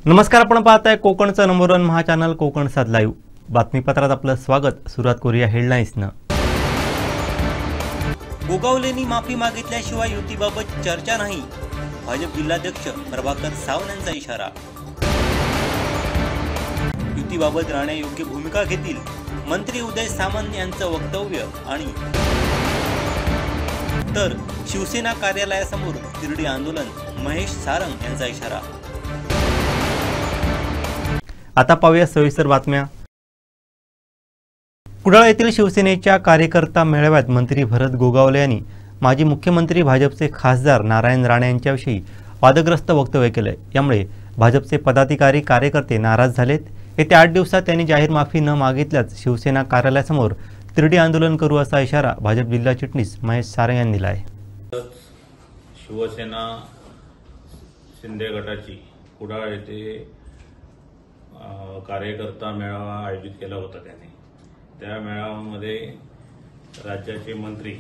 नमस्कार, आपण पाहताय कोकणचं नंबर 1 महा चॅनल कोकण सात लाईव्ह. बातमीपत्रात आपलं स्वागत. सुरुवात करूया हेडलाईन्सनं. गोगावलेंनी माफी मागितल्याशिवाय युतीबाबत चर्चा नाही, भाजप जिल्हाध्यक्ष प्रभाकर सावंत यांचा इशारा. युतीबाबत राणे योग्य भूमिका घेतील, मंत्री उदय सामंत यांचं वक्तव्य. आणि तर शिवसेना कार्यालयासमोर तिरडी आंदोलन, महेश सारंग यांचा इशारा. आता पाहूया सविस्तर बातम्या. कुडाळ येथील शिवसेनेच्या कार्यकर्ता मेळाव्यात मंत्री भरत गोगावले यांनी माजी मुख्यमंत्री भाजपचे खासदार नारायण राणे यांच्याविषयी वादग्रस्त वक्तव्य केले. यामुळे भाजपचे पदाधिकारी कार्यकर्ते नाराज झालेत. येत्या 8 दिवसात त्यांनी जाहीर माफी न मागितल्यास शिवसेना कार्यालयासमोर तिरडी आंदोलन करू असा इशारा भाजप जिल्हा चिटणीस महेश सारंग यांनी दिला आहे. शिवसेना शिंदे गटाची कुडाळ येथे कार्यकर्ता मेळावा आयोजित केला होता. त्या मेळाव्यामध्ये राज्याचे मंत्री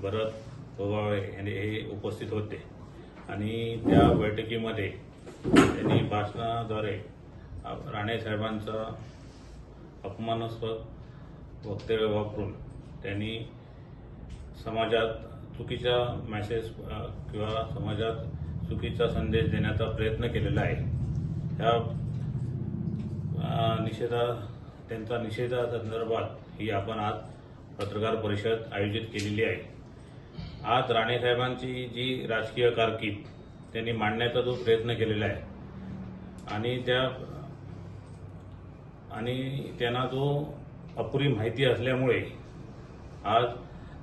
भरत गोगावले हे उपस्थित होते आणि त्या बैठकीमध्ये त्यांनी भाषणाद्वारे राणे साहेबांचा अपमानास्पद वक्तव्य वापरून त्यांनी समाजात चुकीचा मेसेज किंवा समाजात चुकीचा संदेश देण्याचा प्रयत्न केलेला आहे. ह्या त्यांचा निषेधासंदर्भात ही आपण आज पत्रकार परिषद आयोजित केलेली आहे. आज राणे साहेबांची जी राजकीय कारकीर्द त्यांनी मांडण्याचा जो प्रयत्न केलेला आहे आणि त्यांना जो अपुरी माहिती असल्यामुळे आज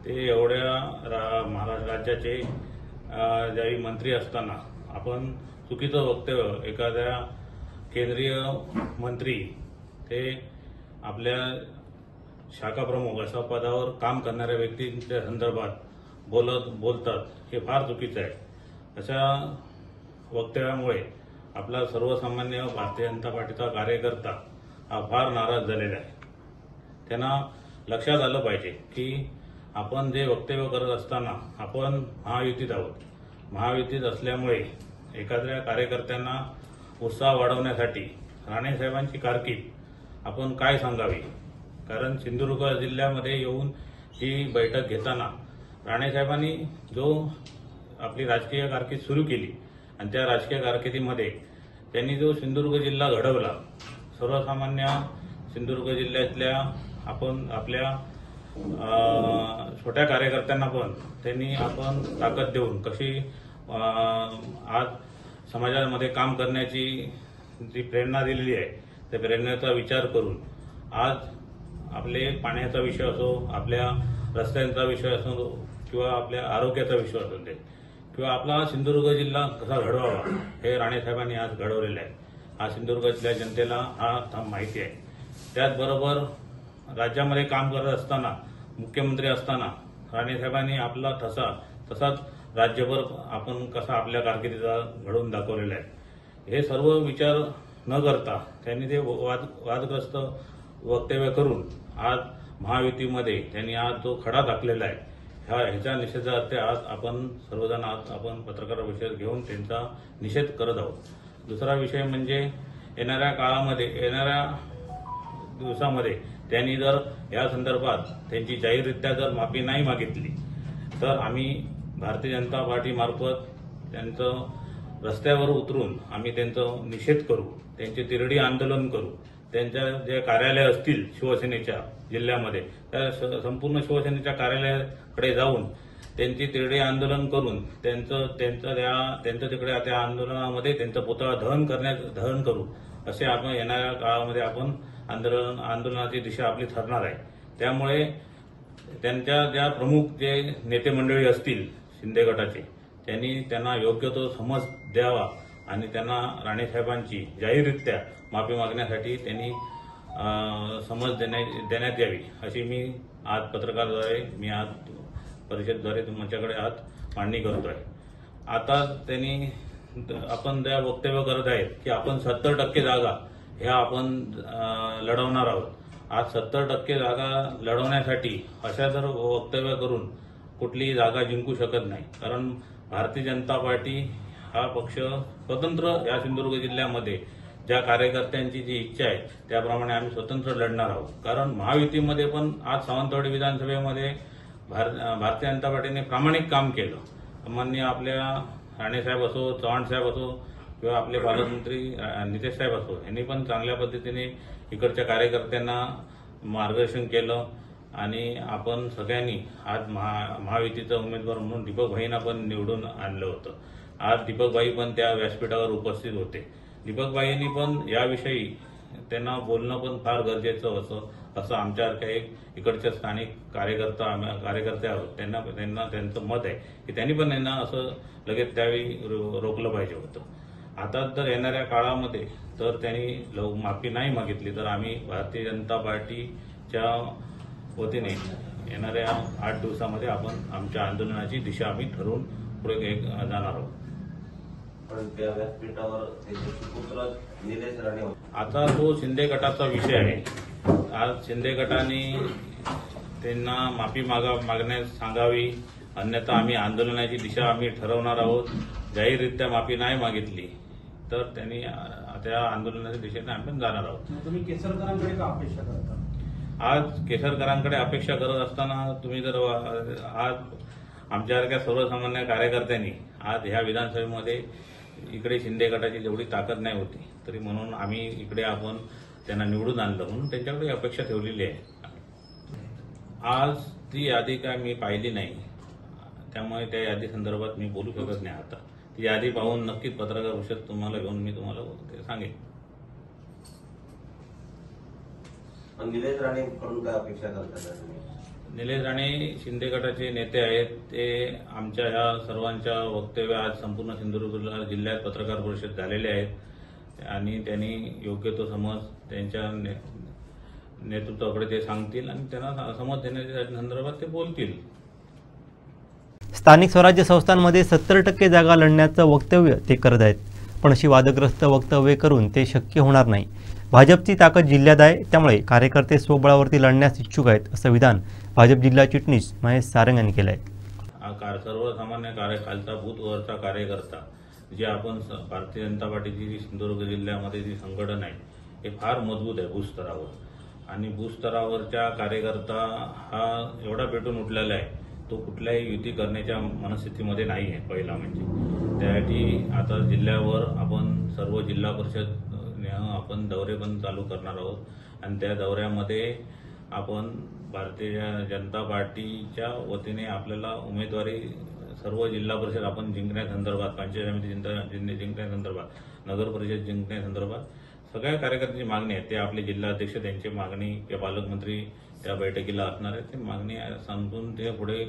ते एवढ्या महाराष्ट्र राज्याचे ज्यावेळी मंत्री असताना आपण चुकीचं वक्तव्य एखाद्या केंद्रीय मंत्री ते आपल्या शाखा प्रमुख अशा पदावर काम करणाऱ्या व्यक्तींच्या संदर्भात बोलतात हे फार चुकीचं आहे. अशा वक्तव्यामुळे आपला सर्वसामान्य भारतीय जनता पार्टीचा कार्यकर्ता हा फार नाराज झालेला आहे. त्यांना लक्षात आलं पाहिजे की आपण जे वक्तव्य करत असताना आपण महायुतीत आहोत. महायुतीत असल्यामुळे एखाद्या कार्यकर्त्यांना उत्साह वाढवण्यासाठी राणेसाहेबांची कारकीर्द आपण काय सांगावी. कारण सिंधुदुर्ग जिल्ह्यामध्ये येऊन ही बैठक घेताना राणेसाहेबांनी जो आपली राजकीय कारकीर्द सुरू केली आणि त्या राजकीय कारकिर्दीमध्ये त्यांनी जो सिंधुदुर्ग जिल्हा घडवला, सर्वसामान्य सिंधुदुर्ग जिल्ह्यातल्या आपण आपल्या छोट्या कार्यकर्त्यांना पण त्यांनी आपण ताकद देऊन कशी आज समाजामध्ये काम करण्याची जी प्रेरणा दिलेली आहे त्या प्रेरणेचा विचार करून आज आपले पाण्याचा विषय असो, आपल्या रस्त्यांचा विषय असो किंवा आपल्या आरोग्याचा विषय असू दे किंवा आपला सिंधुदुर्ग जिल्हा कसा घडवावा हे राणेसाहेबांनी आज घडवलेलं आहे. हा सिंधुदुर्गातल्या जनतेला हा माहिती आहे. त्याचबरोबर राज्यामध्ये काम करत असताना मुख्यमंत्री असताना राणेसाहेबांनी आपला तसाच राज्यभर आपण कसा आपल्या कारकिर्दीचा घडवून दाखवलेला आहे. हे सर्व विचार न करता त्यांनी ते वादग्रस्त वक्तव्य करून आज महायुतीमध्ये त्यांनी आज जो खडा टाकलेला आहे ह्याच्या निषेधार्थ आज आपण सर्वजण आज आपण पत्रकार परिषद घेऊन त्यांचा निषेध करत आहोत. दुसरा विषय म्हणजे येणाऱ्या दिवसामध्ये त्यांनी जर या संदर्भात त्यांची जाहीररित्या जर माफी नाही मागितली तर आम्ही भारतीय जनता पार्टीमार्फत त्यांचं रस्त्यावर उतरून आम्ही त्यांचं निषेध करू, त्यांचे तिरडी आंदोलन करू. त्यांच्या जे कार्यालय असतील शिवसेनेच्या जिल्ह्यामध्ये त्या संपूर्ण शिवसेनेच्या कार्यालयाकडे जाऊन त्यांची तिरडी आंदोलन करून त्यांचं तिकडे त्या आंदोलनामध्ये त्यांचा पुतळा दहन करू असे आपण येणाऱ्या काळामध्ये आपण आंदोलनाची दिशा आपली ठरणार आहे. त्यामुळे त्यांच्या ज्या प्रमुख जे नेते मंडळी असतील शिंदे गटाचे त्यांना योग्य तो समज द्यावा आणि त्यांना राणेसाहेबांची जाहीररित्या माफी मागण्यासाठी त्यांनी समज देण्यात यावी अशी मी आज पत्रकाराद्वारे आज परिषदेद्वारे तुमच्याकडे आज मांडणी करतोय. आता आपण त्या वक्तव्य करत आहेत की आपण 70% जागा ह्या आपण लढवणार आहोत. आज 70% जागा लढवण्यासाठी अशा जर वक्तव्य करून कुठलीही जागा जिंकू शकत नाही. कारण भारतीय जनता पार्टी हा पक्ष स्वतंत्र या सिंधुदुर्ग जिल्ह्यामध्ये ज्या कार्यकर्त्यांची जी इच्छा आहे त्याप्रमाणे आम्ही स्वतंत्र लढणार आहोत। कारण महायुतीमध्ये पण आज सावंतवाडी विधानसभेमध्ये भारतीय जनता पार्टीने प्रामाणिक काम केलं। माननीय आपल्या राणेसाहेब असो, चव्हाण साहेब असो किंवा आपले पालकमंत्री नितेश साहेब असो यांनी पण चांगल्या पद्धतीने इकडच्या कार्यकर्त्यांना मार्गदर्शन केलं आणि आपण सगळ्यांनी आज महायुतीचा उमेदवार म्हणून दीपकभाईंना पण निवडून आणलं होतं। आज दीपकभाई पण त्या व्यासपीठावर उपस्थित होते। दीपकभाईंनी पण याविषयी त्यांना बोलणं पण फार गरजेचं होतं असं आमच्यासारख्या इकडच्या स्थानिक कार्यकर्ते आहोत त्यांना त्यांचं मत आहे की त्यांनी पण यांना असं लगेच त्यावेळी रोखलं पाहिजे होतं। आता तर येणाऱ्या काळामध्ये तर त्यांनी माफी नाही मागितली तर आम्ही भारतीय जनता पार्टीच्या वतीने येणाऱ्या 8 दिवसामध्ये आपण आमच्या आंदोलनाची दिशा आम्ही ठरवून पुढे जाणार आहोत। आता तो शिंदे गटाचा विषय आहे। आज शिंदे गटाने त्यांना माफी मागण्यास सांगावी, अन्यथा आम्ही आंदोलनाची दिशा आम्ही ठरवणार आहोत। जाहीररित्या माफी नाही मागितली तर त्यांनी त्या आंदोलनाच्या दिशेने आम्ही जाणार आहोत। तुम्ही केसरकरांकडे का अपेक्षा करता? आज केसरकरांकडे अपेक्षा करत असताना तुम्ही जर आज आमच्यासारख्या सर्वसामान्य कार्यकर्त्यांनी आज ह्या विधानसभेमध्ये इकडे शिंदे गटाची जेवढी ताकद नाही होती तरी म्हणून आम्ही इकडे आपण त्यांना निवडून आणलं म्हणून त्यांच्याकडे अपेक्षा ठेवलेली आहे। आज ती यादी काय मी पाहिली नाही त्यामुळे त्या यादी संदर्भात मी बोलू शकत नाही। आता ती यादी पाहून नक्कीच पत्रकार परिषद तुम्हाला घेऊन मी तुम्हाला ते सांगेन। निलेश राणेंकडून काय अपेक्षा करतात? निलेश राणे शिंदे गटाचे नेते आहेत। ते आमच्या ह्या सर्वांच्या वक्तव्य आज संपूर्ण सिंधुदुर्ग जिल्ह्यात पत्रकार परिषद झालेले आहेत आणि त्यांनी योग्य तो समज त्यांच्या नेतृत्वाकडे ते सांगतील आणि त्यांना समज देण्याच्या संदर्भात ते बोलतील। स्थानिक स्वराज्य संस्थांमध्ये 70% जागा लढण्याचं वक्तव्य ते करत आहेत, पण अशी वादग्रस्त वक्तव्ये करून ते शक्य होणार नाही। भाजपची ताकद जिल्ह्यात आहे, त्यामुळे कार्यकर्ते स्वबळावरती लढण्यास इच्छुक आहेत, असं विधान भाजप जिल्हा चिटणीस महेश सारंग यांनी केलं आहे। सर्वसामान्य खालचा बूथवरचा कार्यकर्ता जे आपण भारतीय जनता पार्टीची जी सिंधुदुर्ग जिल्ह्यामध्ये जी संघटन आहे हे फार मजबूत आहे बूथ स्तरावर आणि बूथ स्तरावरच्या कार्यकर्ता हा एवढा पेटून उठलेला आहे तो कुठल्याही युती करण्याच्या मनस्थितीमध्ये नाही आहे। पहिला म्हणजे त्यासाठी आता जिल्ह्यावर आपण सर्व जिल्हा परिषद आपण दौरे पण चालू करणार आहोत आणि त्या दौऱ्यामध्ये आपण भारतीय जनता पार्टीच्या वतीने आपल्याला उमेदवारी सर्व जिल्हा परिषद आपण जिंकण्यासंदर्भात, पंचायत समिती जिंकण्यासंदर्भात, नगर परिषद जिंकण्यासंदर्भात सगळ्या कार्यकर्त्यांची मागणी आहे। ते आपले जिल्हाध्यक्ष त्यांची मागणी किंवा पालकमंत्री त्या बैठकीला असणार आहेत, ती मागणी समजून ते पुढे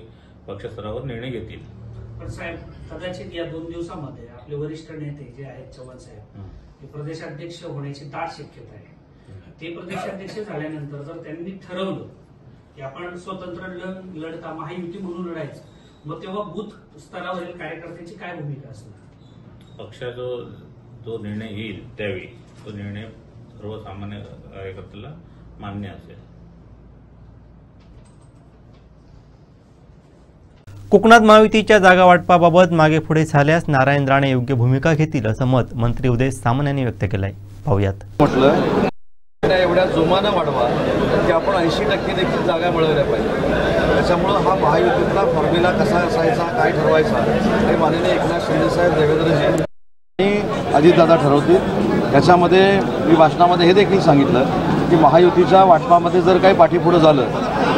पक्षस्तरावर निर्णय घेतील। पण साहेब कदाचित या 2 दिवसामध्ये आपले वरिष्ठ नेते जे आहेत चव्हाण साहेब ते प्रदेशाध्यक्ष होण्याची दाट शक्यता आहे। ते प्रदेशाध्यक्ष झाल्यानंतर जर त्यांनी ठरवलं की आपण स्वतंत्र लढता महायुती म्हणून लढायचं, मग तेव्हा बूथ स्तरावरील कार्यकर्त्यांची काय भूमिका असणार? पक्षाचा जो निर्णय येईल त्यावेळी तो निर्णय सर्वसामान्य कार्यकर्त्याला मान्य असेल। कोकणात महायुतीच्या जागा वाटपाबाबत मागे पुढे झाल्यास नारायण राणे योग्य भूमिका घेतील, असं मत मंत्री उदय सामंत यांनी व्यक्त केलं आहे। पाहूयात। म्हटलं एवढ्या जोमानं वाढवा की आपण 80% देखील जागा मिळवल्या पाहिजे। त्याच्यामुळं हा महायुतीतला फॉर्म्युला कसा असायचा, काय ठरवायचा हे माननीय एकनाथ शिंदेसाहेब, देवेंद्रजी आणि अजितदादा ठरवतील। त्याच्यामध्ये मी भाषणामध्ये हे देखील सांगितलं की महायुतीच्या वाटपामध्ये जर काही पाठीपुढं झालं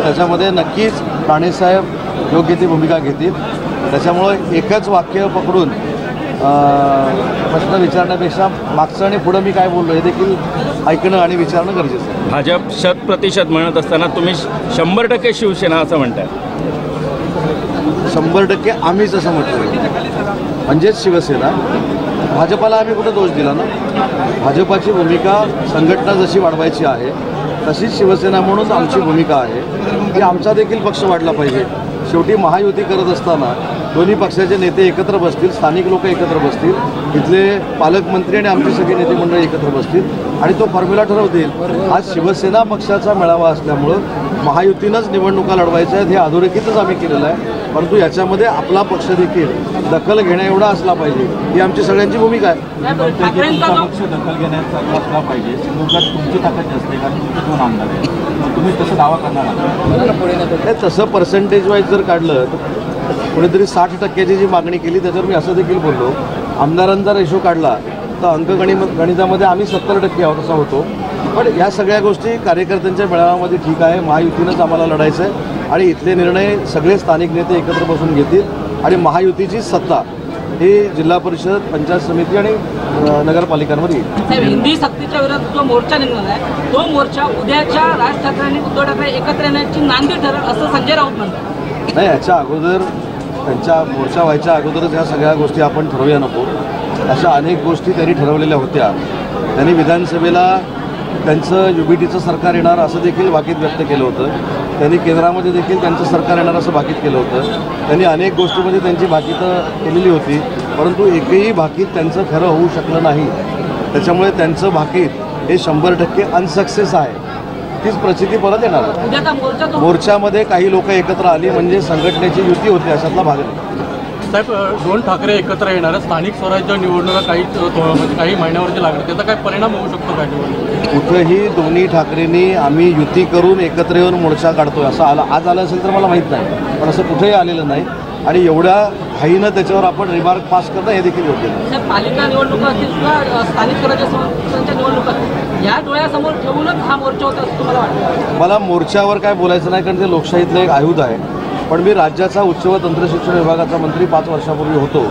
त्याच्यामध्ये नक्कीच राणेसाहेब योग्य ती भूमिका घेतील। त्याच्यामुळं एकच वाक्य पकडून प्रश्न विचारण्यापेक्षा मागचं आणि पुढं मी काय बोललो हे देखील ऐकणं आणि विचारणं गरजेचं आहे। भाजप 100% म्हणत असताना तुम्ही 100% शिवसेना असं म्हणताय? 100% आम्हीच असं म्हटलं म्हणजेच शिवसेना। भाजपाला आम्ही कुठं दोष दिला ना? भाजपाची भूमिका संघटना जशी वाढवायची आहे तशीच शिवसेना म्हणून आमची भूमिका आहे की आमचा देखील पक्ष वाढला पाहिजे। शेवटी महायुती करत असताना दोन्ही पक्षाचे नेते एकत्र बसतील, स्थानिक लोक एकत्र बसतील, इथले पालकमंत्री आणि आमची सगळी नेते मंडळी एकत्र बसतील आणि तो फॉर्म्युला ठरवतील। आज शिवसेना पक्षाचा मेळावा असल्यामुळं महायुतीनंच निवडणुका लढवायच्या आहेत हे अधोरेखितच आम्ही केलेलं आहे। परंतु याच्यामध्ये आपला पक्ष देखील दखल घेण्या एवढा असला पाहिजे, ही आमची सगळ्यांची भूमिका आहे. पक्ष दखल घेण्याचा असला पाहिजे. सिंधुदुर्गात तुमची ताकद जास्त आहे, कारण तुमचे 2 आमदार आहेत, तुम्ही तसं दावा करणार आहात. तसं पर्सेंटेज वाईज जर काढलं तर कुणीतरी 60% जी मागणी केली त्याच्यावर मी असं देखील बोललो. आमदारांचा रेशो काढला तर अंकगणितामध्ये आम्ही 70% आहोत असा होतो. पण या सगळ्या गोष्टी कार्यकर्त्यांच्या मेळाव्यामध्ये ठीक आहे, महायुतीनंच आम्हाला लढायचं आहे आणि इथले निर्णय सगळे स्थानिक नेते एकत्र बसून घेतील आणि महायुतीची सत्ता ही जिल्हा परिषद, पंचायत समिती आणि नगरपालिकांवर येईल. साहेब, हिंदी सक्तीच्या विरोधात जो मोर्चा निघणार आहे तो मोर्चा उद्याच्या राज ठाकरे आणि उद्धव ठाकरे एकत्र येण्याची नांदी ठरेल असं संजय राऊत म्हणतात. नाही, याच्या अगोदर त्यांच्या मोर्चा व्हायच्या अगोदरच ह्या सगळ्या गोष्टी आपण ठरवूया नको. अशा अनेक गोष्टी त्यांनी ठरवलेल्या होत्या. त्यांनी विधानसभेला त्यांचं UBTचं सरकार येणार असं देखील भाकीत व्यक्त केलं होतं. त्यांनी केंद्रामध्ये देखील त्यांचं सरकार येणार असं भाकीत केलं होतं. त्यांनी अनेक गोष्टींमध्ये त्यांची भाकीतं केलेली होती, परंतु एकही भाकीत त्यांचं खरं होऊ शकलं नाही. त्याच्यामुळे त्यांचं भाकीत हे 100% अनसक्सेस आहे. तीच प्रचिती परत येणार. मोर्चामध्ये काही लोक एकत्र आली म्हणजे संघटनेची युती होती अशातला भाग नाही. साहेब, 2 ठाकरे एकत्र येणार, स्थानिक स्वराज्य निवडणुका काही महिन्यावरती लागणार, त्याचा काय परिणाम होऊ शकतो काय? कुठंही दोन्ही ठाकरेंनी आम्ही युती करून एकत्र येऊन मोर्चा काढतोय असं आज आलं असेल तर मला माहीत नाही, पण असं कुठेही आलेलं नाही. आणि एवढ्या घाईनं त्याच्यावर आपण रिमार्क पास करणं हे देखील योग्य नाही. पालिका निवडणुका असतील किंवा स्थानिक स्वराज्य संस्थांच्या निवडणुका या डोळ्यासमोर ठेवूनच हा मोर्चा होता असं तुम्हाला वाटतं? मला मोर्चावर काय बोलायचं नाही, कारण ते लोकशाहीतलं एक आयुध आहे. पण मी राज्याचा उच्च व तंत्रशिक्षण विभागाचा मंत्री 5 वर्षापूर्वी होतो.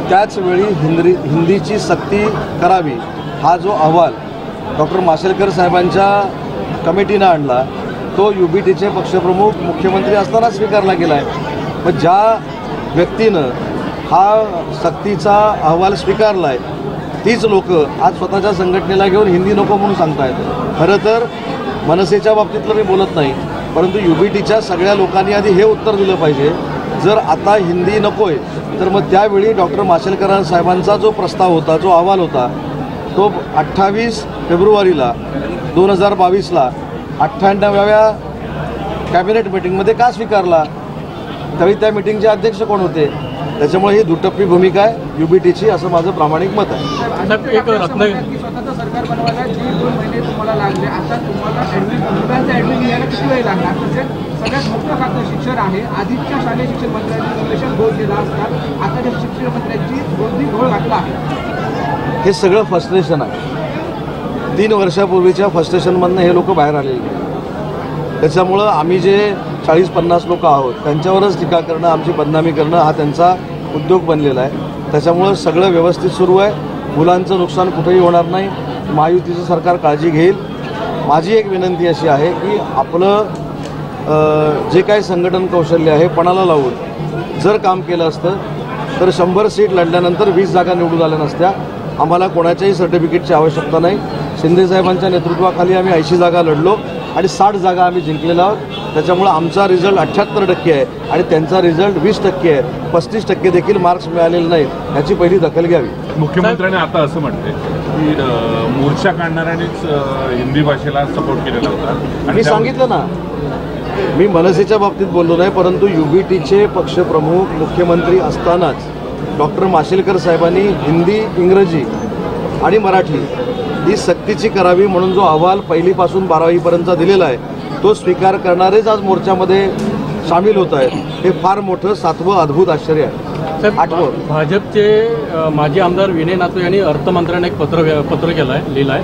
त्याचवेळी हिंदीची सक्ती करावी हा जो अहवाल डॉक्टर माशेलकर साहेबांच्या कमिटीनं आणला तो UBTचे पक्षप्रमुख मुख्यमंत्री असताना स्वीकारला गेला आहे. पण ज्या व्यक्तीनं हा सक्तीचा अहवाल स्वीकारला आहे तीच लोकं आज स्वतःच्या संघटनेला घेऊन हिंदी नको म्हणून सांगतायत. खरं तर मनसेच्या बाबतीतलं मी बोलत नाही, परंतु UBTच्या सगळ्या लोकांनी आधी हे उत्तर दिलं पाहिजे, जर आता हिंदी नको आहे तर मग त्यावेळी डॉक्टर माशेलकर साहेबांचा जो प्रस्ताव होता, जो अहवाल होता, तो 28 फेब्रुवारीला 2022ला 98व्या कॅबिनेट मिटिंगमध्ये का स्वीकारला? त्यावेळी त्या मिटिंगचे अध्यक्ष कोण होते? त्याच्यामुळे ही दुटप्पी भूमिका आहे UBTची असं माझं प्रामाणिक मत आहे. स्वतःचं सरकार बनवायला 2 महिने तुम्हाला लागले, आता तुम्हाला ॲडमिन यायला किती वेळ लागणार? तसेच सगळ्यात मोठं खातं शिक्षण आहे. आधीच्या शालेय शिक्षण मंत्र्यांनी विशेष घोळ केला असता आताच्या शिक्षण मंत्र्यांची बौद्धिक घोळ घातला आहे. हे सगळं फ्रस्ट्रेशन आहे. 3 वर्षापूर्वीच्या फ्रस्ट्रेशनमधनं हे लोक बाहेर आलेले नाही. त्याच्यामुळं आम्ही जे 40-50 लोक आहोत त्यांच्यावरच टीका करणं, आमची बदनामी करणं हा त्यांचा उद्योग बनलेला आहे. त्याच्यामुळं सगळं व्यवस्थित सुरू आहे. मुलांचं नुकसान कुठेही होणार नाही. महायुतीचं सरकार काळजी घेईल. माझी एक विनंती अशी आहे की आपलं जे काही संघटन कौशल्य आहे पणाला लावून जर काम केलं असतं तर 100 सीट लढल्यानंतर 20 जागा निवडून आल्या नसत्या. आम्हाला कोणाच्याही सर्टिफिकेटची आवश्यकता नाही. शिंदेसाहेबांच्या नेतृत्वाखाली आम्ही 80 जागा लढलो आणि 60 जागा आम्ही जिंकलेलो आहोत. त्याच्यामुळं आमचा रिझल्ट 78% आहे आणि त्यांचा रिझल्ट 20% आहे. 35% देखील मार्क्स मिळालेले नाहीत. याची पहिली दखल घ्यावी. मुख्यमंत्र्यांनी आता असं म्हटलंय की मोर्चा काढणाऱ्यांनीच हिंदी भाषेला सपोर्ट केलेला होता. मी सांगितलं ना, मी मनसेच्या बाबतीत बोललो नाही, परंतु UBTचे पक्षप्रमुख मुख्यमंत्री असतानाच डॉक्टर माशेलकर साहेबांनी हिंदी, इंग्रजी आणि मराठी ही सक्तीची करावी म्हणून जो अहवाल 1ली पासून 12वीपर्यंतचा दिलेला आहे तो स्वीकार करणारेच आज मोर्चामध्ये सामील होत आहेत. हे फार मोठं 7वं अद्भुत आश्चर्य आहे. 8वं भाजपचे माजी आमदार विनय नातू यांनी अर्थमंत्र्यांना एक पत्र लिहिलं आहे.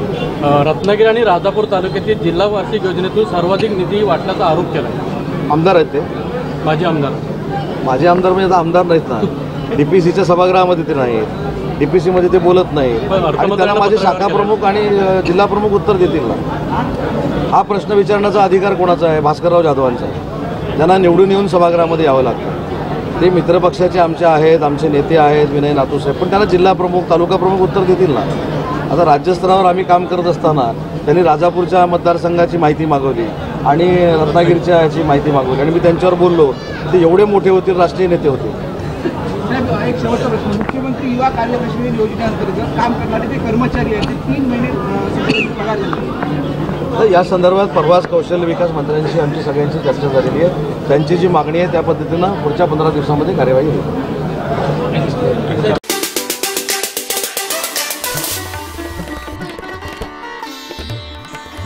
रत्नागिरी आणि राजापूर तालुक्यातील जिल्हा वार्षिक योजनेतून सर्वाधिक निधी वाटल्याचा आरोप केला आहे. आमदार आहेत ते माजी आमदार म्हणजे आता आमदार नाहीत ना. DPCच्या सभागृहामध्ये ते नाहीत. DPCमध्ये ते बोलत नाही. आणि त्यांना माझे शाखा प्रमुख आणि जिल्हा प्रमुख उत्तर देतील ना. हा प्रश्न विचारण्याचा अधिकार कोणाचा आहे? भास्करराव जाधवांचा आहे. त्यांना निवडून येऊन सभागृहामध्ये यावं लागतं. ते मित्रपक्षाचे आमचे आहेत, आमचे नेते आहेत विनय नातू साहेब, पण त्यांना जिल्हा प्रमुख, तालुका प्रमुख उत्तर देतील ना. आता राज्यस्तरावर आम्ही काम करत असताना त्यांनी राजापूरच्या मतदारसंघाची माहिती मागवली आणि रत्नागिरीच्या याची माहिती मागवली आणि मी त्यांच्यावर बोललो. ते एवढे मोठे होतील, राष्ट्रीय नेते होते. साहेब, एक शेवटचा प्रश्न. मुख्यमंत्री युवा कार्यप्रशिक्षण योजनेअंतर्गत काम करणारे जे कर्मचारी आहेत ते 3 महिने पगार देतात. तर या संदर्भात परवाच कौशल्य विकास मंत्र्यांशी आमची सगळ्यांची चर्चा झालेली आहे. त्यांची जी मागणी आहे त्या पद्धतीनं पुढच्या 15 दिवसामध्ये कार्यवाही होईल.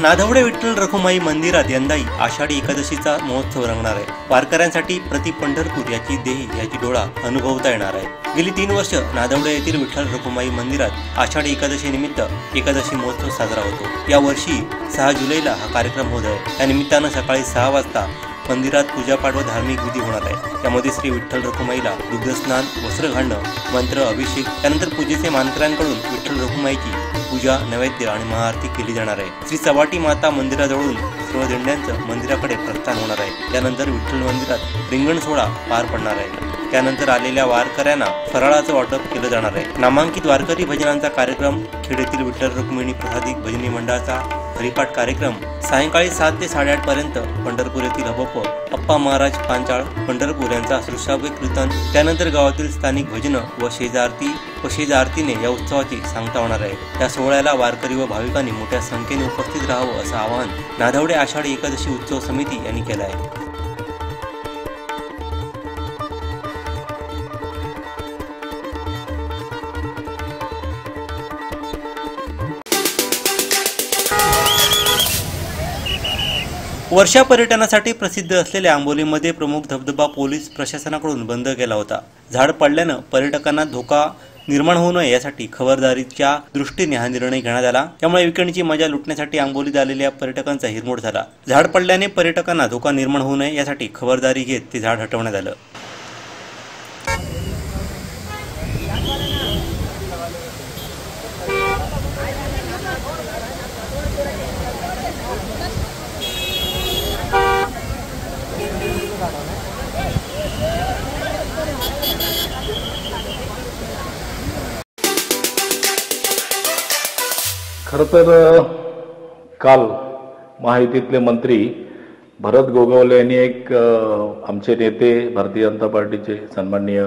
नादवडे विठ्ठल रखुमाई मंदिरात यंदाही आषाढी एकादशीचा महोत्सव रंगणार आहे. वारकऱ्यांसाठी प्रति पंढरपूर याची देही याची डोळा अनुभवता येणार आहे. गेली 3 वर्ष नादवडे येथील विठ्ठल रखुमाई मंदिरात आषाढी एकादशी निमित्त एकादशी महोत्सव साजरा होतो. या वर्षी 6 जुलैला हा कार्यक्रम होत आहे. या निमित्तानं सकाळी 6 वाजता मंदिरात पूजापाठ व धार्मिक विधी होणार आहे. यामध्ये श्री विठ्ठल रखुमाईला दुग्धस्नान, वस्त्र घालणं, मंत्र, अभिषेक, त्यानंतर पूजेचे मानकऱ्यांकडून विठ्ठल रखुमाईची पूजा, नैवेद्य आणि महाआरती केली जाणार आहे. श्री सवाटी माता मंदिराजवळून सर्व दिंड्यांचं मंदिराकडे प्रस्थान होणार आहे. त्यानंतर विठ्ठल मंदिरात रिंगण सोहळा पार पडणार आहे. त्यानंतर आलेल्या वारकऱ्यांना फराळाचं वाटप केलं जाणार आहे. नामांकित वारकरी भजनांचा कार्यक्रम, खेडेतील विठ्ठल रुक्मिणी प्रसादिक भजनी मंडळाचा हरिपाठ कार्यक्रम सायंकाळी 7 ते 8:30 पर्यंत पंढरपूर येथील हबप अप्पा महाराज पांचाळ पंढरपूर यांचा श्रुश्राव्य कीर्तन, त्यानंतर गावातील स्थानिक भजनं व शेजारतीने या उत्सवाची सांगता होणार आहे. या सोहळ्याला वारकरी व भाविकांनी मोठ्या संख्येने उपस्थित राहावं असं आवाहन नादवडे आषाढी एकादशी उत्सव समिती यांनी केलं आहे. वर्षा पर्यटनासाठी प्रसिद्ध असलेल्या आंबोलीमध्ये प्रमुख धबधबा पोलीस प्रशासनाकडून बंद केला होता. झाड पडल्यानं पर्यटकांना धोका निर्माण होऊ नये यासाठी खबरदारीच्या दृष्टीने हा निर्णय घेण्यात आला. त्यामुळे विकेंडची मजा लुटण्यासाठी आंबोलीत आलेल्या पर्यटकांचा हिरमोड झाला. झाड पडल्याने पर्यटकांना धोका निर्माण होऊ नये यासाठी खबरदारी घेत ते झाड हटवण्यात आलं. खरं तर काल महायुतीतले मंत्री भरत गोगावले यांनी एक आमचे नेते भारतीय जनता पार्टीचे सन्माननीय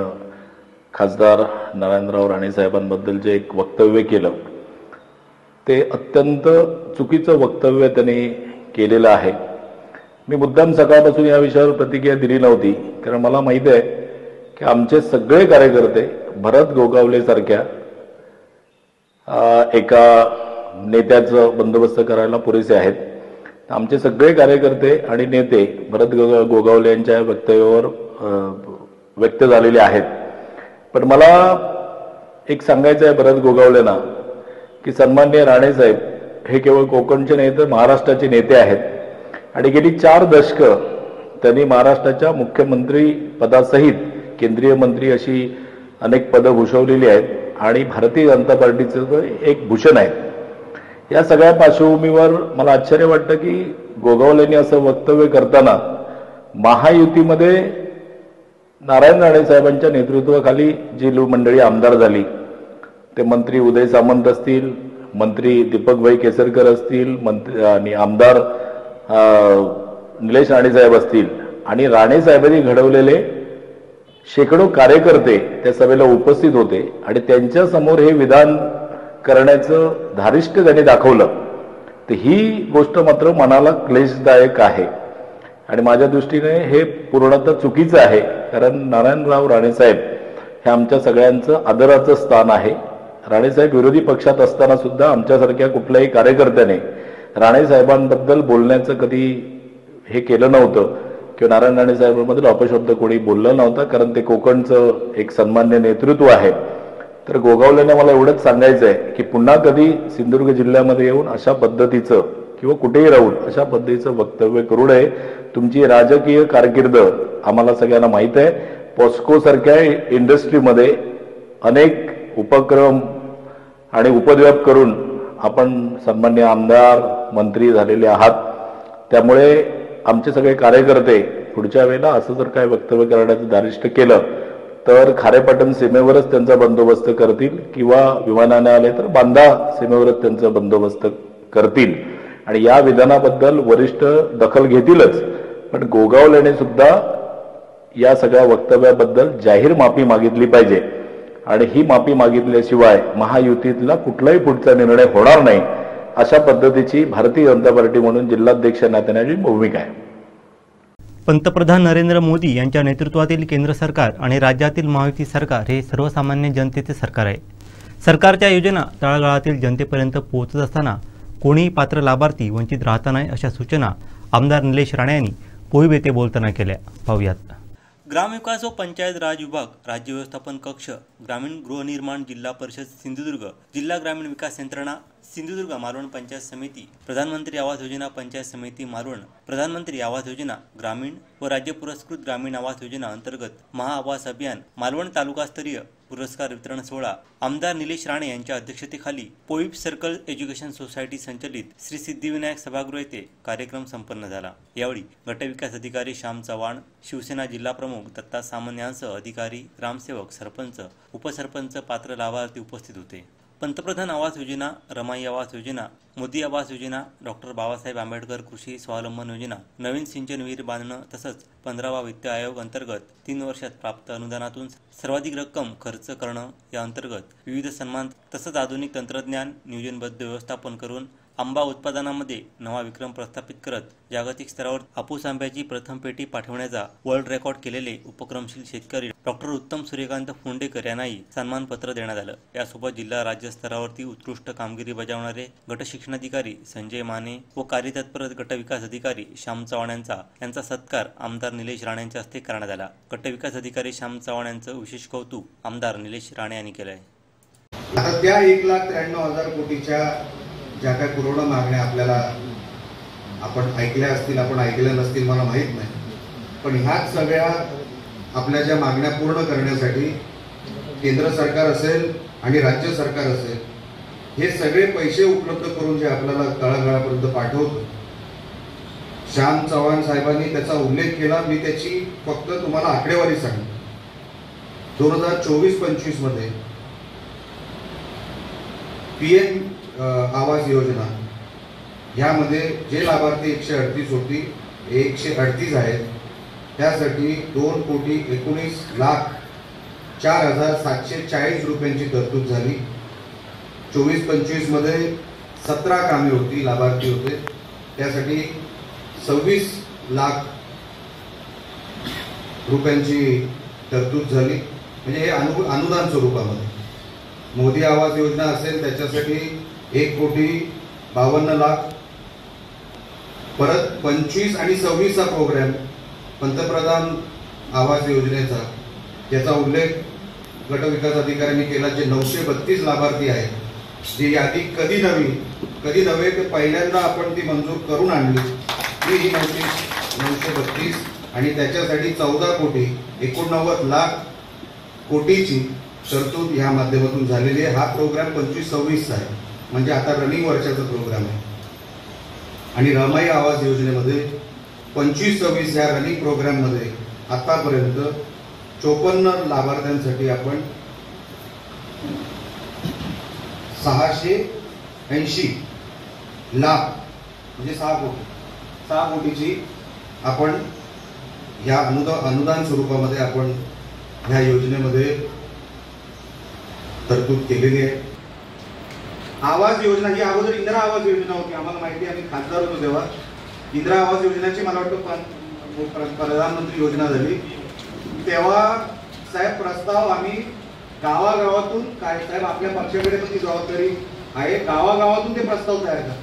खासदार नारायणराव राणे साहेबांबद्दल जे एक वक्तव्य केलं ते अत्यंत चुकीचं वक्तव्य त्यांनी केलेलं आहे. मी मुद्दाम सकाळपासून या विषयावर प्रतिक्रिया दिली नव्हती कारण मला माहिती आहे की आमचे सगळे कार्यकर्ते भरत गोगावले सारख्या एका नेत्याचं बंदोबस्त करायला पुरेसे आहेत. आमचे सगळे कार्यकर्ते आणि नेते भरत गोगावले यांच्या वक्तव्यावर व्यक्त झालेले आहेत. पण मला एक सांगायचं आहे भरत गोगावलेंना की सन्माननीय राणे साहेब हे केवळ कोकणचे नाही तर महाराष्ट्राचे नेते आहेत आणि गेली 4 दशकं त्यांनी महाराष्ट्राच्या मुख्यमंत्री पदासहित केंद्रीय मंत्री अशी अनेक पदं भूषवलेली आहेत आणि भारतीय जनता पार्टीचं एक भूषण आहे. या सगळ्या पार्श्वभूमीवर मला आश्चर्य वाटतं की गोगावलेंनी असं वक्तव्य करताना महायुतीमध्ये नारायण राणे साहेबांच्या नेतृत्वाखाली जी मंडळी आमदार झाली ते मंत्री उदय सामंत असतील, मंत्री दीपकभाई केसरकर असतील, मंत्री आणि आमदार निलेश राणे साहेब असतील आणि राणे साहेबांनी घडवलेले शेकडो कार्यकर्ते त्या सभेला उपस्थित होते आणि त्यांच्या समोर हे विधान करण्याचं धारिष्ट त्यांनी दाखवलं. तर ही गोष्ट मात्र मनाला क्लेशदायक आहे आणि माझ्या दृष्टीने हे पूर्णतः चुकीचं आहे. कारण नारायणराव राणे साहेब हे आमच्या सगळ्यांचं आदराचं स्थान आहे. राणेसाहेब विरोधी पक्षात असताना सुद्धा आमच्यासारख्या कुठल्याही कार्यकर्त्याने राणे साहेबांबद्दल बोलण्याचं कधी हे केलं नव्हतं किंवा नारायण राणे साहेबांबद्दल अपशब्द कोणी बोललं नव्हतं कारण ते कोकणचं एक सन्मान्य नेतृत्व आहे. तर गोगावलेने मला एवढंच सांगायचं आहे की पुन्हा कधी सिंधुदुर्ग जिल्ह्यामध्ये येऊन अशा पद्धतीचं किंवा कुठेही राहून अशा पद्धतीचं वक्तव्य करू नये. तुमची राजकीय कारकीर्द आम्हाला सगळ्यांना माहीत आहे. पॉस्को सारख्या इंडस्ट्रीमध्ये अनेक उपक्रम आणि उपद्व्याप करून आपण सन्मान्य आमदार मंत्री झालेले आहात. त्यामुळे आमचे सगळे कार्यकर्ते पुढच्या वेळेला असं जर काय वक्तव्य करण्याचं धारिष्ट केलं तर खारेपाटण सीमेवरच त्यांचा बंदोबस्त करतील किंवा विमानाने आले तर बांदा सीमेवरच त्यांचा बंदोबस्त करतील आणि या विधानाबद्दल वरिष्ठ दखल घेतीलच. पण गोगावलेने सुद्धा या सगळ्या वक्तव्याबद्दल जाहीर माफी मागितली पाहिजे आणि ही माफी मागितल्याशिवाय महायुतीतला कुठलाही पुढचा निर्णय होणार नाही अशा पद्धतीची भारतीय जनता पार्टी म्हणून जिल्हाध्यक्ष नात्याची भूमिका आहे. पंतप्रधान नरेंद्र मोदी यांच्या नेतृत्वातील केंद्र सरकार आणि राज्यातील महायुती सरकार हे सर्वसामान्य जनतेचे सरकार आहे. सरकारच्या योजना तळागाळातील जनतेपर्यंत पोहोचत असताना कोणीही पात्र लाभार्थी वंचित राहता नाही अशा सूचना आमदार निलेश राणे यांनी पोईब येथे बोलताना केल्या. पाहूयात. ग्रामविकास व पंचायत राज विभाग, राज्य व्यवस्थापन कक्ष, ग्रामीण गृहनिर्माण जिल्हा परिषद सिंधुदुर्ग, जिल्हा ग्रामीण विकास यंत्रणा सिंधुदुर्ग मालवण पंचायत समिती, प्रधानमंत्री आवास योजना पंचायत समिती मालवण, प्रधानमंत्री आवास योजना ग्रामीण व राज्य पुरस्कृत ग्रामीण आवास योजना अंतर्गत महाआवास अभियान मालवण तालुकास्तरीय पुरस्कार वितरण सोहळा आमदार निलेश राणे यांच्या अध्यक्षतेखाली पोईब सर्कल एज्युकेशन सोसायटी संचलित श्री सिद्धिविनायक सभागृह येथे कार्यक्रम संपन्न झाला. यावेळी गटविकास अधिकारी श्याम चव्हाण, शिवसेना जिल्हा प्रमुख दत्ता सामंत यांसह अधिकारी, ग्रामसेवक, सरपंच, उपसरपंच, पात्र लाभार्थी उपस्थित होते. पंतप्रधान आवास योजना, रमाई आवास योजना, मोदी आवास योजना, डॉक्टर बाबासाहेब आंबेडकर कृषी स्वावलंबन योजना, नवीन सिंचन विहीर बांधणं तसंच 15वा वित्त आयोग अंतर्गत 3 वर्षात प्राप्त अनुदानातून सर्वाधिक रक्कम खर्च करणं या अंतर्गत विविध सन्मान तसंच आधुनिक तंत्रज्ञान नियोजनबद्ध व्यवस्थापन करून आंबा उत्पादनामध्ये नवा विक्रम प्रस्थापित करत जागतिक स्तरावर हापूस आंब्याची प्रथम पेटी पाठवण्याचा वर्ल्ड रेकॉर्ड केलेले उपक्रमशील शेतकरी डॉक्टर उत्तम सूर्यकांत फोंडेकर यांनाही सन्मानपत्र देण्यात आलं. यासोबत जिल्हा राज्य स्तरावरती उत्कृष्ट कामगिरी बजावणारे गट शिक्षणाधिकारी संजय माने व कार्यतत्पर गट विकास अधिकारी श्याम चव्हाण यांचा सत्कार आमदार निलेश राणे यांच्या हस्ते करण्यात आला. गट विकास अधिकारी श्याम चव्हाण यांचं विशेष कौतुक आमदार निलेश राणे यांनी केलं आहे. आता त्या 1,93,000 कोटीच्या ज्या काही पूर्ण मागण्या आपल्याला आपण ऐकल्या असतील, आपण ऐकल्या नसतील मला माहीत नाही, पण ह्याच सगळ्या आपल्या ज्या मागण्या पूर्ण करण्यासाठी केंद्र सरकार असेल आणि राज्य सरकार असेल हे सगळे पैसे उपलब्ध करून जे आपल्याला तळागाळापर्यंत पाठवतो. श्याम चव्हाण साहेबांनी त्याचा उल्लेख केला. मी त्याची फक्त तुम्हाला आकडेवारी सांगतो. 2024-25 मध्ये PM आवास योजना यामध्ये जे लाभार्थी 138 होती 138 आहेत. त्यासाठी 2,19,04,740 रुपयांची तरतूद झाली. 24-25 मध्ये 17 कामे होती, लाभार्थी होते, त्यासाठी 26 लाख रुपयांची तरतूद झाली. म्हणजे हे अनुदान स्वरूपामध्ये. मोदी आवास योजना असेल त्याच्यासाठी 1,52,00,000. परत 25 आणि 26 चा प्रोग्राम पंतप्रधान आवास योजनेचा त्याचा उल्लेख गट विकास अधिकाऱ्यांनी केला. जे 932 लाभार्थी आहेत, जी यादी कधी नव्हे ते पहिल्यांदा आपण ती मंजूर करून आणली. ही 932 आणि त्याच्यासाठी 14 कोटी 89 लाख कोटीची तरतूद या माध्यमातून झालेली आहे. हा प्रोग्राम 25-26 आहे, म्हणजे आता रनिंग वर्षाचा प्रोग्राम आहे. आणि रमाई आवास योजनेमध्ये 25-26 या रनिंग प्रोग्राम मध्ये आतापर्यंत 54 लाभार्थ्यांसाठी आपण 680 लाख म्हणजे 6 कोटीची आपण या अनुदान स्वरूपामध्ये आपण ह्या योजनेमध्ये तरतूद केलेली आहे. आवास योजना ही अगोदर इंदिरा आवास योजना होती. आम्हाला माहिती, आम्ही खासदार होतो तेव्हा. इंदिरा आवास योजनेची मला वाटतं प्रधानमंत्री योजना झाली तेव्हा साहेब प्रस्ताव आम्ही गावागावातून, काय साहेब आपल्या पक्षाकडे पण ती जबाबदारी आहे, गावागावातून ते प्रस्ताव तयार करा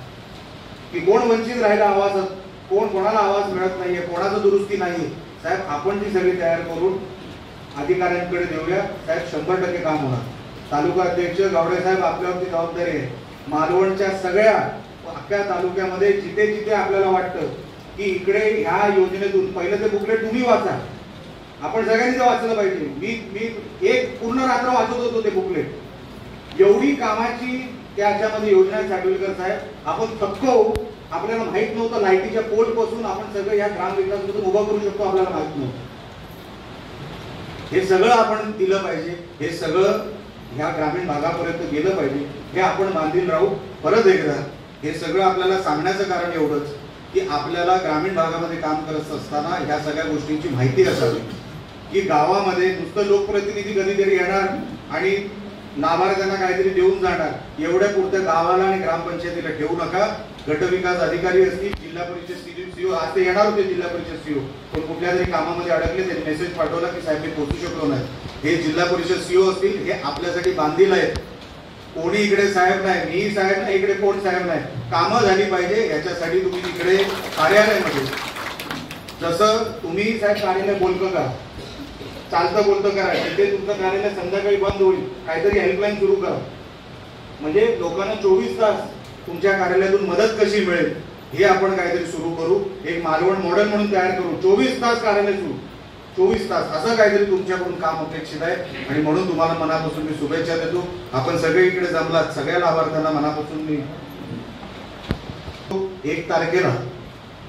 की कोण वंचित राहिला आवाजात, कोणाला आवाज मिळत नाहीये, कोणाचं दुरुस्ती नाहीये. साहेब आपण ती सगळी तयार करून अधिकाऱ्यांकडे देऊया. साहेब 100% काम होणार. तालुका अध्यक्ष गावडे साहेब आपल्यावरती जबाबदारी आहे. मालवणच्या सगळ्या अख्ख्या तालुक्यामध्ये जिथे जिथे आपल्याला वाटतं की इकडे ह्या योजनेतून पहिलं ते बुकलेट तुम्ही वाचा, आपण सगळ्यांनी ते वाचलं पाहिजे. मी एक पूर्ण रात्र वाचत होतो ते बुकलेट. एवढी कामाची त्याच्यामध्ये योजना साडुलकर साहेब. आपण थक्क होऊ. आपल्याला माहित नव्हतं लाईटीच्या पोल पासून आपण सगळं या ग्रामविकासातून उभा करू शकतो, आपल्याला माहित नव्हतं. हे सगळं आपण दिलं पाहिजे. हे सगळं ह्या ग्रामीण भागापर्यंत गेलं पाहिजे. हे आपण बांधील राहू. परत एकदा हे सगळं आपल्याला सांगण्याचं कारण एवढंच की आपल्याला ग्रामीण भागामध्ये काम करत असताना ह्या सगळ्या गोष्टींची माहिती असावी की गावामध्ये नुसतं लोकप्रतिनिधी कधीतरी येणार आणि लाभार्थ्यांना काहीतरी देऊन जाणार एवढ्या पुरतं गावाला आणि ग्रामपंचायतीला ठेवू नका. गट विकास अधिकारी असतील, जिल्हा परिषद सीओ आज ते येणार होते, जिल्हा परिषद सीओ पण कुठल्या तरी कामामध्ये अडकले, त्यांनी मेसेज पाठवला की साहेब मी पोहोचू शकलो नाही. हे जिल्हा परिषद सीओ असतील, हे आपल्यासाठी बांधील आहेत. कोणी इकडे साहेब नाही, मी साहेब नाही, इकडे कोण साहेब नाही. कामं झाली पाहिजे याच्यासाठी तुम्ही तिकडे कार्यालयामध्ये जसं तुम्ही साहेब कार्यालय बोलतं का, चालतं बोलतं करा, तिथे तुमचं कार्यालय संध्याकाळी बंद होईल, काहीतरी हेल्पलाईन सुरू करा. म्हणजे लोकांना 24 तास तुमच्या कार्यालयातून मदत कशी मिळेल हे आपण काहीतरी सुरू करू. एक मालवण मॉडेल म्हणून तयार करू. 24 तास कार्यालय सुरू, 24 तास असं काहीतरी तुमच्याकडून काम अपेक्षित आहे. आणि म्हणून तुम्हाला मनापासून मी शुभेच्छा देतो. आपण सगळे इकडे जमलात, सगळ्या लाभार्थ्यांना मनापासून मी 1 तारखेला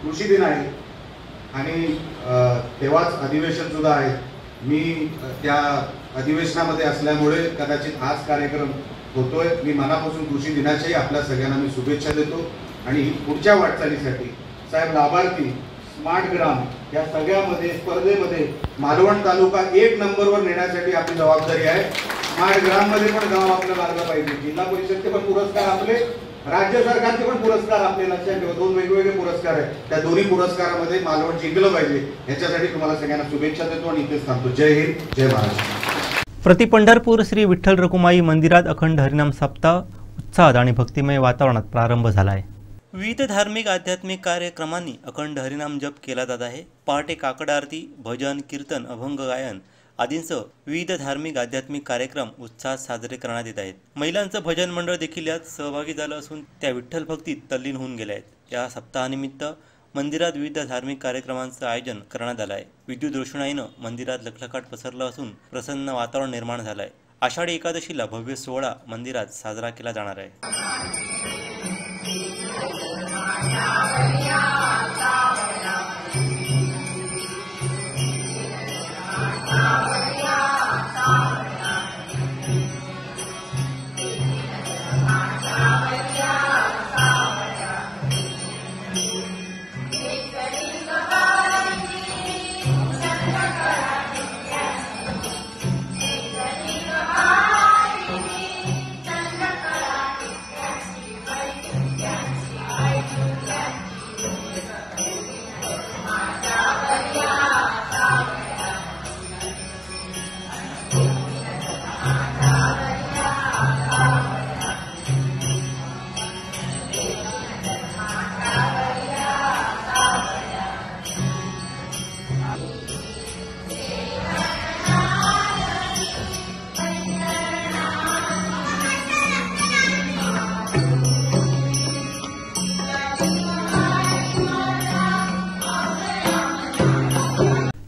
कृषी दिन आहे आणि तेव्हाच अधिवेशन सुद्धा आहे. मी त्या अधिवेशनामध्ये असल्यामुळे कदाचित आज कार्यक्रम होतोय. मी मनापासून कृषी दिनाच्याही आपल्या सगळ्यांना मी शुभेच्छा देतो. आणि पुढच्या वाटचालीसाठी साहेब लाभार्थी स्मार्ट ग्राम या सगळ्यामध्ये स्पर्धेमध्ये मालवण तालुका 1 नंबरवर नेण्यासाठी आपली जबाबदारी आहे. स्मार्ट ग्राम मध्ये पण गाव आपलं लागलं पाहिजे. जिल्हा परिषदचे पण पुरस्कार आपले, राज्य सरकारचे पण पुरस्कार आपले लक्षात ठेवा. 2 वेगवेगळे पुरस्कार आहेत. त्या दोन्ही पुरस्कारामध्ये मालवण जिंकलं पाहिजे. याच्यासाठी तुम्हाला सगळ्यांना शुभेच्छा देतो आणि इथेच थांबतो. जय हिंद, जय महाराष्ट्र. प्रति पंढरपूर श्री विठ्ठल रखुमाई मंदिरात अखंड हरिनाम सप्ताह उत्साहात आणि भक्तिमय वातावरणात प्रारंभ झाला आहे. विविध धार्मिक आध्यात्मिक कार्यक्रमांनी अखंड हरिनाम जप केला जात आहे. पहाटे काकड आरती, भजन, कीर्तन, अभंग गायन आदींसह विविध धार्मिक आध्यात्मिक कार्यक्रम उत्साहात साजरे करण्यात येत आहेत. महिलांचं भजन मंडळ देखील यात सहभागी झालं असून त्या विठ्ठल भक्तीत तल्लीन होऊन गेल्या आहेत. या सप्ताहानिमित्त मंदिरात विविध धार्मिक कार्यक्रमांचं आयोजन करण्यात आलं आहे. विद्युत रोषणाईनं मंदिरात लखलखाट पसरला असून प्रसन्न वातावरण निर्माण झालं आहे. आषाढी एकादशीला भव्य सोहळा मंदिरात साजरा केला जाणार आहे.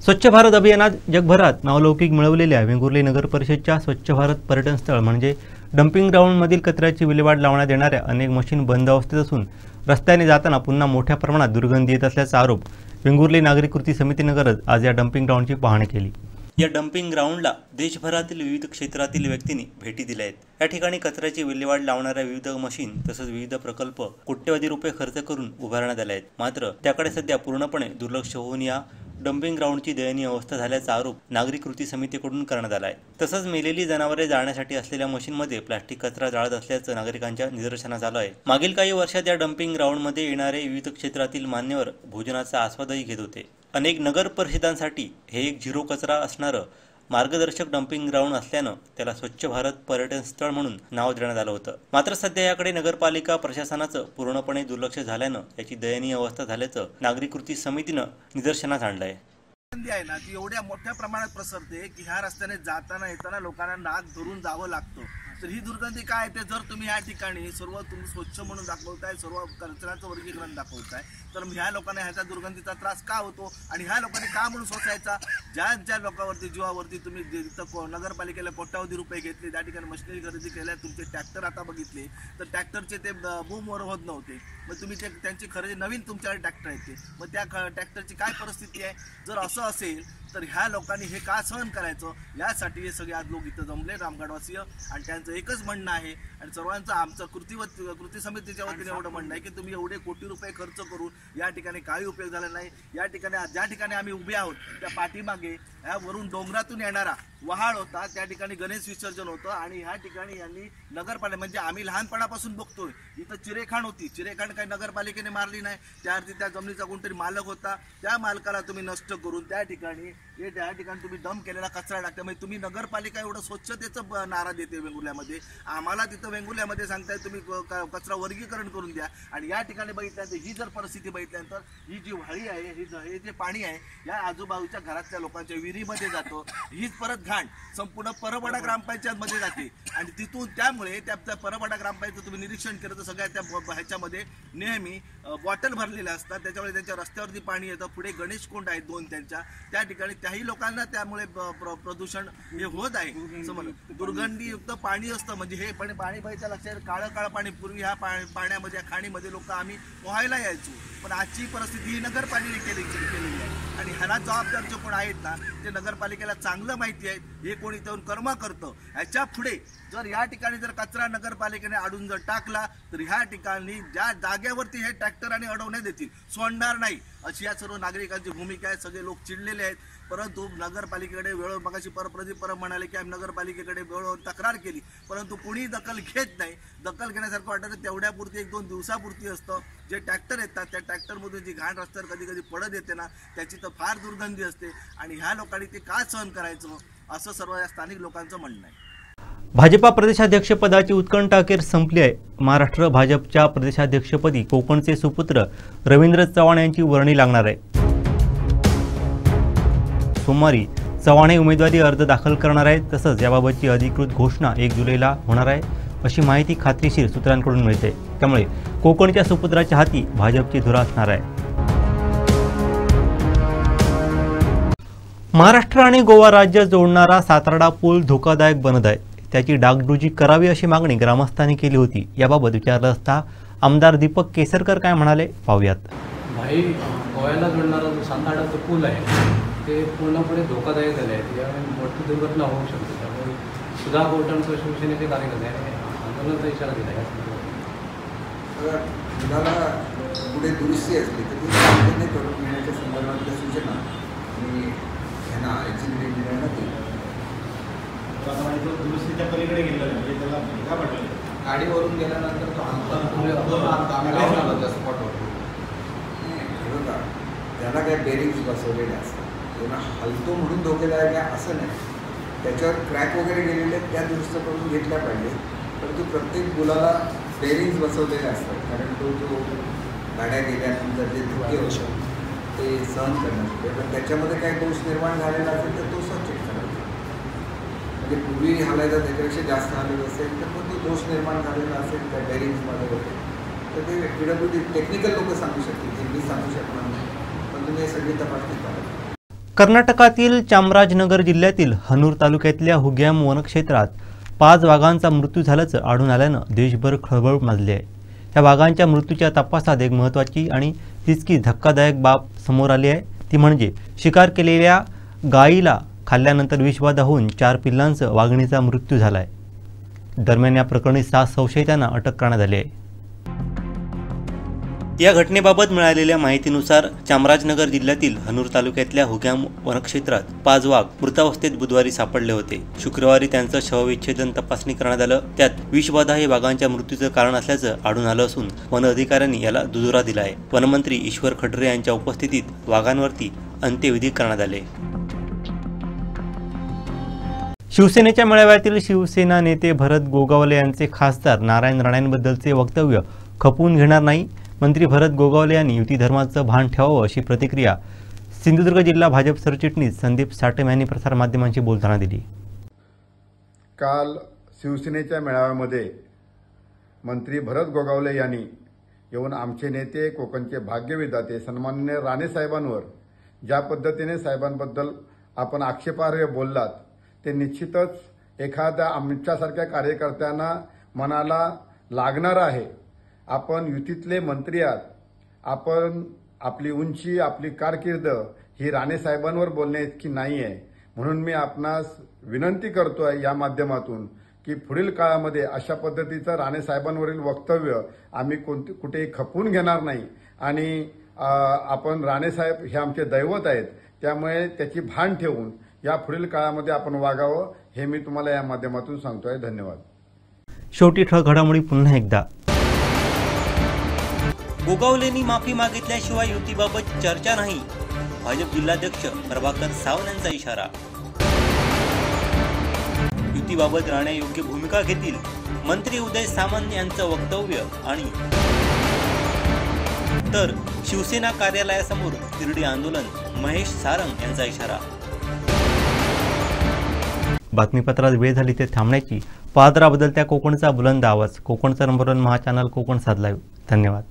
स्वच्छ भारत अभियानात जगभरात नावलौकिक मिळवलेल्या वेंगुर्ले नगर परिषदच्या स्वच्छ भारत पर्यटन स्थळ म्हणजे डम्पिंग ग्राउंडमधील कचऱ्याची विल्हेवाट लावण्यात येणाऱ्या अनेक मशीन बंद अवस्थेत असून रस्त्याने जाताना पुन्हा मोठ्या प्रमाणात दुर्गंधी येत असल्याचा आरोप वेंगुर्ले नागरिक कृती समितीनंच आज या डम्पिंग ग्राउंडची पाहणी केली. या डम्पिंग ग्राउंडला देशभरातील विविध क्षेत्रातील व्यक्तींनी भेटी दिल्या आहेत. या ठिकाणी कचऱ्याची विल्हेवाट लावणाऱ्या विविध मशीन तसंच विविध प्रकल्प कोट्यवधी रुपये खर्च करून उभारण्यात आले आहेत. मात्र त्याकडे सध्या पूर्णपणे दुर्लक्ष होऊन या डम्पिंग ग्राउंडची दयनीय अवस्था झाल्याचा आरोप नागरिक कृती समितीकडून करण्यात आला आहे. तसंच मेलेली जनावरे जाळण्यासाठी असलेल्या मशीनमध्ये प्लास्टिक कचरा जाळत असल्याचं नागरिकांच्या निदर्शनास आलं आहे. मागील काही वर्षात या डम्पिंग ग्राउंडमध्ये येणारे विविध क्षेत्रातील मान्यवर भोजनाचा आस्वादही घेत होते. अनेक नगर परिषदांसाठी हे एक झिरो कचरा असणारं मार्गदर्शक डम्पिंग ग्राउंड असल्यानं त्याला स्वच्छ भारत पर्यटन स्थळ म्हणून नाव देण्यात आलं होतं. मात्र सध्या याकडे नगरपालिका प्रशासनाचं पूर्णपणे दुर्लक्ष झाल्यानं याची दयनीय अवस्था झाल्याचं नागरिक कृती समितीनं निदर्शनास आणलं आहे. आहे ना ती एवढ्या मोठ्या प्रमाणात पसरते की ह्या रस्त्याने जाताना येताना लोकांना नाक धरून जावं लागतं. तर ही दुर्गंधी काय ते जर तुम्ही या ठिकाणी सर्व तुम्ही स्वच्छ म्हणून दाखवताय, सर्व कचऱ्याचं वर्गीकरण दाखवताय, तर ह्या लोकांना ह्याच्या दुर्गंधीचा त्रास का होतो आणि ह्या लोकांनी का म्हणून सोसायचा? ज्या लोकांवरती जीवावरती तुम्ही जिथं नगरपालिकेला कोट्यावधी रुपये घेतले, त्या ठिकाणी मशिनरी खरेदी केल्या, तुमचे ट्रॅक्टर आता बघितले तर ट्रॅक्टरचे ते बूमवर होत नव्हते. मग तुम्ही त्यांची खरेदी नवीन तुमच्याकडे ट्रॅक्टर आहेत ते, मग त्या ट्रॅक्टरची काय परिस्थिती आहे? जर असं असेल तर ह्या लोकांनी हे का सहन करायचं? यासाठी हे सगळे आज लोक इथं जमले रामगडवासीय आणि त्यांचं एकच म्हणणं आहे आणि सर्वांचं आमचं कृती समितीच्या वतीने एवढं म्हणणं आहे की तुम्ही एवढे कोटी रुपये खर्च करून या ठिकाणी काही उपयोग झाला नाही. या ठिकाणी ज्या ठिकाणी आम्ही उभे आहोत त्या पाठीमागे ह्या वरून डोंगरातून येणारा वहाळ होता, त्या ठिकाणी गणेश विसर्जन होतं आणि ह्या ठिकाणी यांनी नगरपालिका म्हणजे आम्ही लहानपणापासून बघतोय इथं चिरेखाण होती. चिरेखाण काही नगरपालिकेने मारली नाही, त्यावरती त्या जमिनीचा कोणतरी मालक होता, त्या मालकाला तुम्ही नष्ट करून त्या ठिकाणी तुम्ही डंप केलेला कचरा टाकता. म्हणजे तुम्ही नगरपालिका एवढं स्वच्छतेचं नारा देते वेंगुर्ल्यामध्ये, आम्हाला तिथं वेंगुर्ल्यामध्ये सांगताय तुम्ही कचरा वर्गीकरण करून द्या. आणि या ठिकाणी बघितल्यानंतर ही जर परिस्थिती बघितल्यानंतर ही जी व्हाळी आहे, हे जे पाणी आहे या आजूबाजूच्या घरातल्या लोकांच्या विहिरीमध्ये जातो. हीच परत घाण संपूर्ण परबडा ग्रामपंचायत मध्ये जाते आणि तिथून त्यामुळे त्या परबडा ग्रामपंचायत तुम्ही निरीक्षण केलं तर सगळ्या त्या ह्याच्यामध्ये नेहमी बॉटल भरलेल्या असतात, त्याच्यामुळे त्यांच्या रस्त्यावरती पाणी येतं. पुढे गणेश कोंड आहेत 2 त्यांच्या, त्या ठिकाणी त्याही लोकांना त्यामुळे प्रदूषण हे होत आहे. समज दुर्गंधीयुक्त पाणी असतं, म्हणजे हे पण पाणी बघायचं लक्षात काळं पाणी. पूर्वी ह्या पाण्यामध्ये खाणीमध्ये लोक आम्ही पोहायला यायचो, पण आजची परिस्थिती ही नगरपालिकेने केलेली आहे. आणि ह्याला जबाबदार जे कोण आहेत ना ते नगरपालिकेला चांगलं माहिती आहे हे कोणी जाऊन कर्म करतं. ह्याच्या पुढे जर या ठिकाणी जर कचरा नगरपालिकेने अडून जर टाकला तर ह्या ठिकाणी ज्या जागेवरती हे ट्रॅक्टराने अडवण्यात देतील, सोडणार नाही अशी या सर्व नागरिकांची भूमिका आहे. सगळे लोक चिडलेले आहेत, परंतु नगरपालिकेकडे वेळोवेळी मगाशी प्रदीप परब म्हणाले की आम्ही नगरपालिकेकडे वेळोवेळी तक्रार केली, परंतु कुणी दखल घेत नाही. दखल घेण्यासारखं वाटतं तेवढ्यापुरती 1-2 दिवसापुरती असतं. जे ट्रॅक्टर येतात त्या ट्रॅक्टरमधून जी घाण रस्त्यावर कधी कधी पडत येते ना त्याची तर फार दुर्गंधी असते आणि ह्या लोकांनी ते का सहन करायचं असं सर्व या स्थानिक लोकांचं म्हणणं आहे. भाजपा प्रदेशाध्यक्षपदाची उत्कंठा अखेर संपली आहे. महाराष्ट्र भाजपच्या प्रदेशाध्यक्षपदी कोकणचे सुपुत्र रवींद्र चव्हाण यांची वर्णी लागणार आहे. सोमवारी चव्हाण हे उमेदवारी अर्ज दाखल करणार आहेत. तसंच याबाबतची अधिकृत घोषणा 1 जुलैला होणार आहे अशी माहिती खात्रीशीर सूत्रांकडून मिळते. त्यामुळे कोकणच्या सुपुत्राच्या हाती भाजपची धुरा असणार आहे. महाराष्ट्र आणि गोवा राज्य जोडणारा सातारा पूल धोकादायक बनत आहे. त्याची डागडुजी करावी अशी मागणी ग्रामस्थांनी केली होती. याबाबत विचारलं असता आमदार दीपक केसरकर काय म्हणाले पाहूयात. भाई गोव्याला जोडणारा जो साताराचा पूल आहे ते पूर्णपणे धोकादायक झाले आहे. यामुळे मोठी दुर्घटना होऊ शकते. त्यामुळे सुधा कोर्टांचं शिवसेनेचे कार्यकर्ते आंदोलनाचा इशारा दिला आहे. पुलाला पुढे दुरुस्ती असली तर ती तातडीने करून घेण्याच्या संदर्भातल्या सूचना मी यांना एक्झिक्युटिव्ह इंजिनियरना दिली. दुरुस्तीच्या पलीकडे गेलं म्हणजे त्याला का म्हटलं गाडीवरून गेल्यानंतर तो स्पॉटवर हे बघा त्याला काय बेरिंग्स बसवलेले असतात, तेव्हा हलतो म्हणून धोकेदायक आहे असं नाही. त्याच्यावर क्रॅक वगैरे गेलेले त्या दुरुस्त करून घेतल्या पाहिजे. परंतु प्रत्येक पुलाला बेरिंग्स बसवलेले असतात, कारण तो जो गाड्या गेल्यानंतर जे धोके होतात ते सहन करण्यासाठी. पण त्याच्यामध्ये काही दोष निर्माण झालेला असेल तर तो स्वच्छ करायचा. म्हणजे पूर्वी हालायचा त्याच्यापेक्षा जास्त हालत असेल तर मग तो दोष निर्माण झालेला असेल त्या बेरिंग्समध्ये वगैरे तर ते PWD टेक्निकल लोक सांगू शकतील, ते मी सांगू शकणार नाही. पण तुम्ही हे सगळी तपासणी करा. कर्नाटकातील चामराजनगर जिल्ह्यातील हनूर तालुक्यातल्या हुग्याम वनक्षेत्रात 5 वाघांचा मृत्यू झाल्याचं आढळून आल्यानं देशभर खळबळ माजली आहे. या वाघांच्या मृत्यूच्या तपासात एक महत्त्वाची आणि तितकी धक्कादायक बाब समोर आली आहे. ती म्हणजे शिकार केलेल्या गायीला खाल्ल्यानंतर विषबाधा होऊन 4 पिल्लांचा वाघिणीचा मृत्यू झाला आहे. दरम्यान या प्रकरणी 7 संशयितांना अटक करण्यात आली आहे. या घटनेबाबत मिळालेल्या माहितीनुसार चामराजनगर जिल्ह्यातील हनूर तालुक्यातल्या हुग्याम वनक्षेत्रात 5 वाघ मृतावस्थेत बुधवारी सापडले होते. शुक्रवारी त्यांचं शवविच्छेदन तपासणी करण्यात आलं. त्यात विषबाधा हे वाघांच्या मृत्यूचं कारण असल्याचं आढळून आलं असून वन अधिकाऱ्यांनी याला दुजोरा दिला आहे. वनमंत्री ईश्वर खडरे यांच्या उपस्थितीत वाघांवरती अंत्यविधी करण्यात आले. शिवसेनेच्या मेळाव्यातील शिवसेना नेते भरत गोगावले यांचे खासदार नारायण राणेंबद्दलचे वक्तव्य खपवून घेणार नाही. मंत्री भरत गोगावले यांनी युती धर्माचं भान ठेवावं अशी प्रतिक्रिया सिंधुदुर्ग जिल्हा भाजप सरचिटणीस संदीप साटेम यांनी प्रसारमाध्यमांशी बोलताना दिली. काल शिवसेनेच्या मेळाव्यामध्ये मंत्री भरत गोगावले यांनी येऊन आमचे नेते कोकणचे भाग्यविधाते सन्माननीय राणे साहेबांवर ज्या पद्धतीने साहेबांबद्दल आपण आक्षेपार्ह बोललात ते निश्चितच एखाद्या आमच्यासारख्या कार्यकर्त्यांना मनाला लागणार आहे. आपण युतीतले मंत्री आहात, आपण आपली उंची आपली कारकीर्द ही राणे साहेबांवर बोलण्या इतकी नाही आहे. म्हणून मी आपणास विनंती करतोय या माध्यमातून की पुढील काळामध्ये अशा पद्धतीचं राणे साहेबांवरील वक्तव्य आम्ही कुठेही खपवून घेणार नाही आणि आपण राणे साहेब हे आमचे दैवत आहेत, त्यामुळे त्याची भान ठेवून या पुढील काळामध्ये आपण वागावं हे मी तुम्हाला या माध्यमातून सांगतोय. धन्यवाद. शेवटी ठळक घडामोडी पुन्हा एकदा. गोगावलेंनी माफी मागितल्याशिवाय युतीबाबत चर्चा नाही, भाजप जिल्हाध्यक्ष प्रभाकर सावंत यांचा इशारा. युतीबाबत राणे योग्य भूमिका घेतील, मंत्री उदय सामंत यांचं वक्तव्य. आणि तर शिवसेना कार्यालयासमोर तिरडी आंदोलन, महेश सारंग यांचा इशारा. बातमीपत्रात वेळ झाली ते थांबण्याची. पाहत राहा बदलत्या कोकणचा बुलंद आवाज. कोकणचा नंबर 1 महा चॅनल कोकण साध लाईव्ह. धन्यवाद.